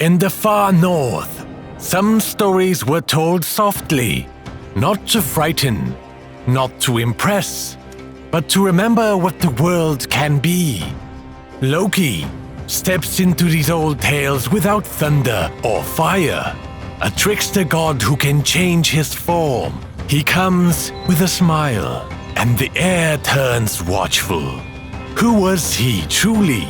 In the far north, some stories were told softly, not to frighten, not to impress, but to remember what the world can be. Loki steps into these old tales without thunder or fire, a trickster god who can change his form. He comes with a smile, and the air turns watchful. Who was he truly?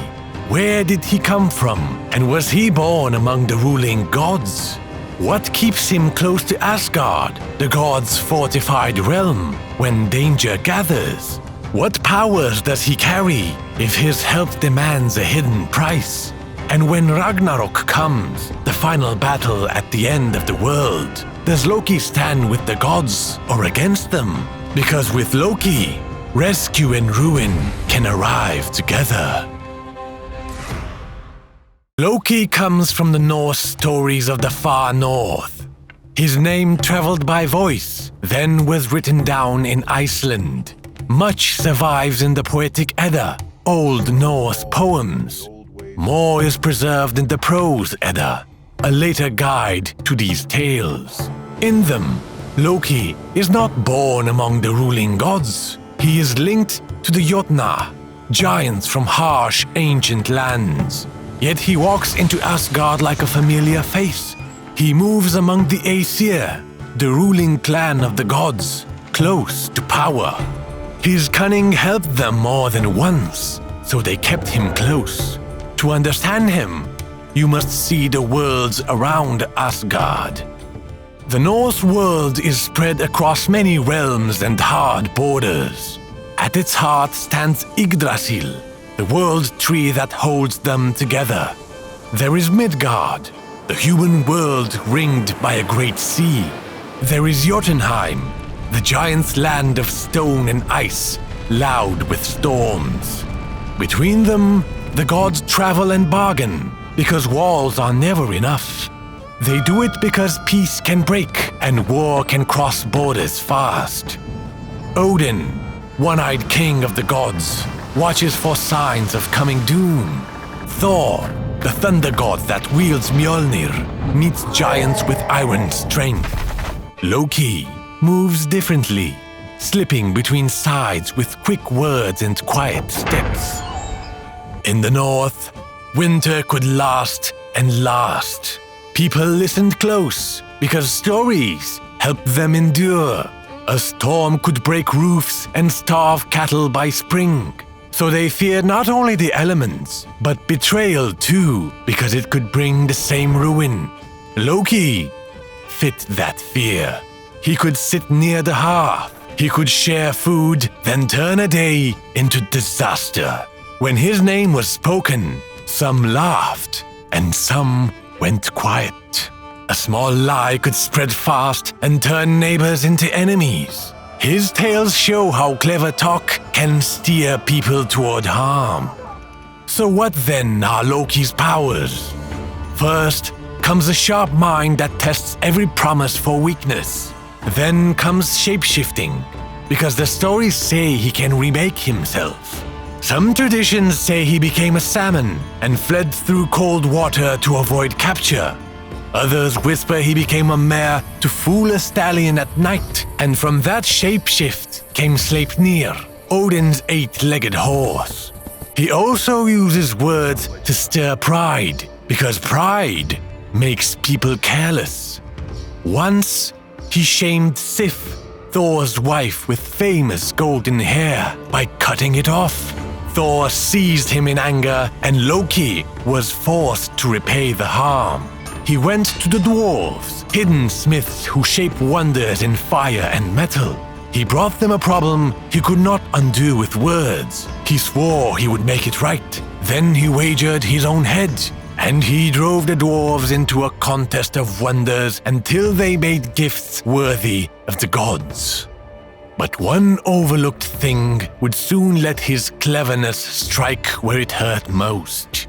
Where did he come from? And was he born among the ruling gods? What keeps him close to Asgard, the gods' fortified realm, when danger gathers? What powers does he carry if his help demands a hidden price? And when Ragnarok comes, the final battle at the end of the world, does Loki stand with the gods or against them? Because with Loki, rescue and ruin can arrive together. Loki comes from the Norse stories of the far north. His name traveled by voice, then was written down in Iceland. Much survives in the Poetic Edda, Old Norse poems. More is preserved in the Prose Edda, a later guide to these tales. In them, Loki is not born among the ruling gods. He is linked to the Jotnar, giants from harsh ancient lands. Yet he walks into Asgard like a familiar face. He moves among the Aesir, the ruling clan of the gods, close to power. His cunning helped them more than once, so they kept him close. To understand him, you must see the worlds around Asgard. The Norse world is spread across many realms and hard borders. At its heart stands Yggdrasil, the world tree that holds them together. There is Midgard, the human world ringed by a great sea. There is Jotunheim, the giant's land of stone and ice, loud with storms. Between them, the gods travel and bargain, because walls are never enough. They do it because peace can break and war can cross borders fast. Odin, one-eyed king of the gods, watches for signs of coming doom. Thor, the thunder god that wields Mjolnir, meets giants with iron strength. Loki moves differently, slipping between sides with quick words and quiet steps. In the north, winter could last and last. People listened close because stories helped them endure. A storm could break roofs and starve cattle by spring. So they feared not only the elements, but betrayal too, because it could bring the same ruin. Loki fit that fear. He could sit near the hearth. He could share food, then turn a day into disaster. When his name was spoken, some laughed and some went quiet. A small lie could spread fast and turn neighbors into enemies. His tales show how clever talk can steer people toward harm. So what then are Loki's powers? First comes a sharp mind that tests every promise for weakness. Then comes shapeshifting, because the stories say he can remake himself. Some traditions say he became a salmon and fled through cold water to avoid capture. Others whisper he became a mare to fool a stallion at night, and from that shapeshift came Sleipnir, Odin's eight-legged horse. He also uses words to stir pride, because pride makes people careless. Once, he shamed Sif, Thor's wife with famous golden hair, by cutting it off. Thor seized him in anger, and Loki was forced to repay the harm. He went to the dwarves, hidden smiths who shape wonders in fire and metal. He brought them a problem he could not undo with words. He swore he would make it right. Then he wagered his own head, and he drove the dwarves into a contest of wonders until they made gifts worthy of the gods. But one overlooked thing would soon let his cleverness strike where it hurt most.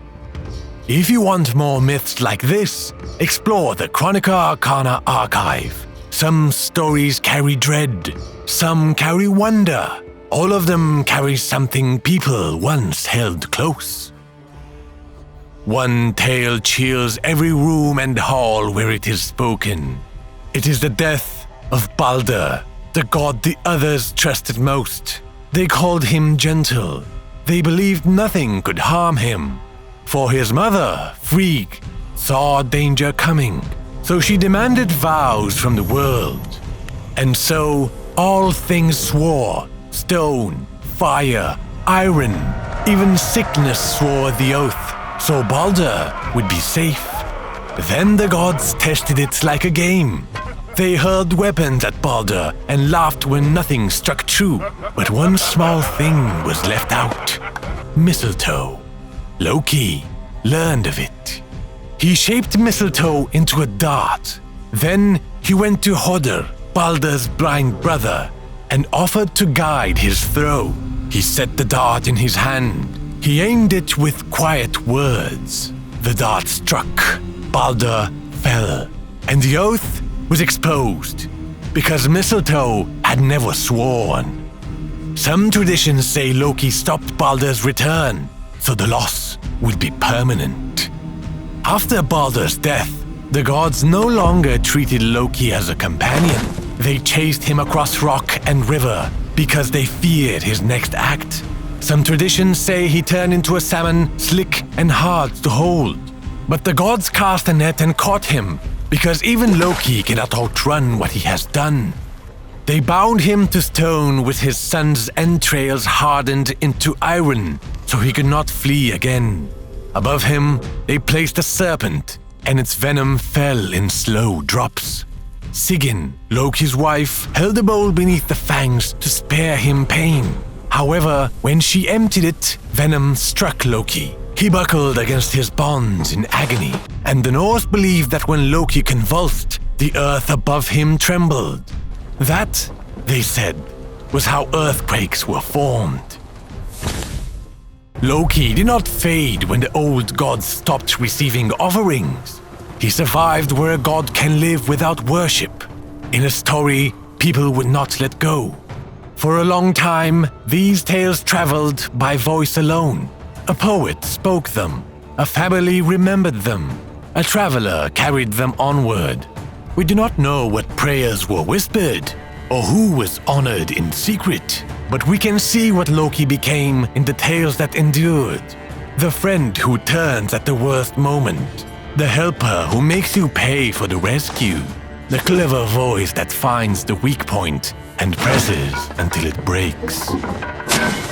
If you want more myths like this, explore the Chronica Arcana archive. Some stories carry dread, some carry wonder. All of them carry something people once held close. One tale chills every room and hall where it is spoken. It is the death of Balder, the god the others trusted most. They called him gentle. They believed nothing could harm him. For his mother, Frigg, saw danger coming, so she demanded vows from the world. And so all things swore, stone, fire, iron, even sickness swore the oath, so Balder would be safe. Then the gods tested it like a game. They hurled weapons at Balder and laughed when nothing struck true. But one small thing was left out: mistletoe. Loki learned of it. He shaped mistletoe into a dart. Then he went to Hodder, Balder's blind brother, and offered to guide his throw. He set the dart in his hand. He aimed it with quiet words. The dart struck. Balder fell, and the oath was exposed, because mistletoe had never sworn. Some traditions say Loki stopped Balder's return, so the loss would be permanent. After Balder's death, the gods no longer treated Loki as a companion. They chased him across rock and river because they feared his next act. Some traditions say he turned into a salmon, slick and hard to hold. But the gods cast a net and caught him, because even Loki cannot outrun what he has done. They bound him to stone with his son's entrails hardened into iron, so he could not flee again. Above him, they placed a serpent, and its venom fell in slow drops. Sigyn, Loki's wife, held a bowl beneath the fangs to spare him pain. However, when she emptied it, venom struck Loki. He buckled against his bonds in agony, and the Norse believed that when Loki convulsed, the earth above him trembled. That, they said, was how earthquakes were formed. Loki did not fade when the old gods stopped receiving offerings. He survived where a god can live without worship. In a story people would not let go. For a long time, these tales traveled by voice alone. A poet spoke them, a family remembered them, a traveler carried them onward. We do not know what prayers were whispered, or who was honored in secret, but we can see what Loki became in the tales that endured. The friend who turns at the worst moment, the helper who makes you pay for the rescue, the clever voice that finds the weak point and presses until it breaks.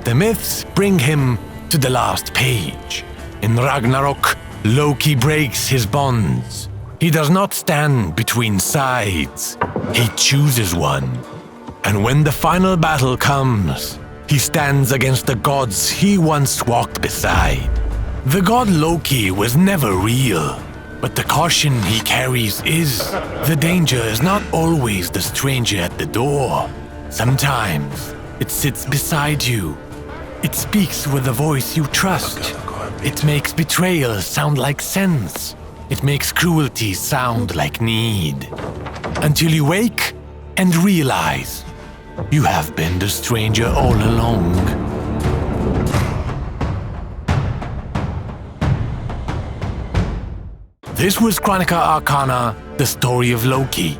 The myths bring him to the last page. In Ragnarok, Loki breaks his bonds. He does not stand between sides. He chooses one. And when the final battle comes, he stands against the gods he once walked beside. The god Loki was never real, but the caution he carries is. The danger is not always the stranger at the door. Sometimes it sits beside you. It speaks with a voice you trust. It makes betrayal sound like sense. It makes cruelty sound like need. Until you wake and realize you have been the stranger all along. This was Chronica Arcana, the story of Loki.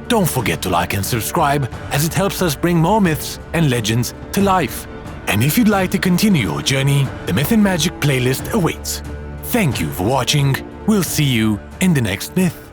Don't forget to like and subscribe, as it helps us bring more myths and legends to life. And if you'd like to continue your journey, the Myth and Magic playlist awaits. Thank you for watching. We'll see you in the next myth.